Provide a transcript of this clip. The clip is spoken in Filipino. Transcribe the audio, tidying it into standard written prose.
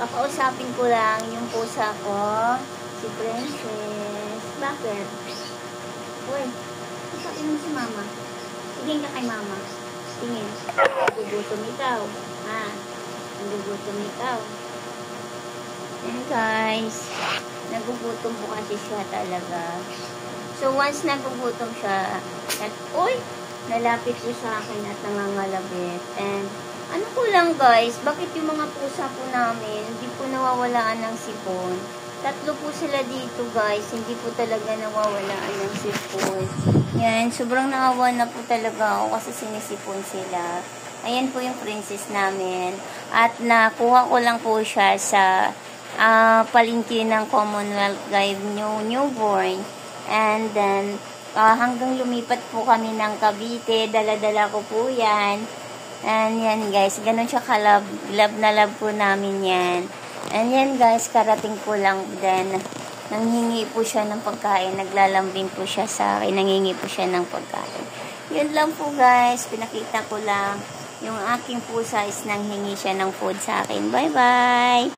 Kakausapin ko lang yung pusa ko, si Princess. Bakit? Uy, kausapin mo si Mama. Tingin ka kay Mama. Tingin. Nagugutom ikaw. Ha? Nagugutom ikaw. Ayan guys. Nagugutom po kasi siya talaga. So once nagugutom siya, at uy, nalapit po sa akin at nangangalabit. And ano ko lang guys, bakit yung mga pusa po namin, hindi po nawawalaan ng sipon? 3 po sila dito guys, hindi po talaga nawawalaan ng sipon. Yan, sobrang naawa na po talaga ako kasi sinisipon sila. Ayan po yung princess namin. At nakuha ko lang po siya sa palengke ng Commonwealth Guide Newborn. And then, hanggang lumipat po kami ng Cavite, dala-dala ko po yan. And yan guys, ganun siya kalab, love na love po namin yan. And yan guys, karating po lang din. Nanghingi po siya ng pagkain, naglalambing po siya sa akin, nanghingi po siya ng pagkain. Yun lang po guys, pinakita ko lang yung aking pusa is nanghingi siya ng food sa akin. Bye bye!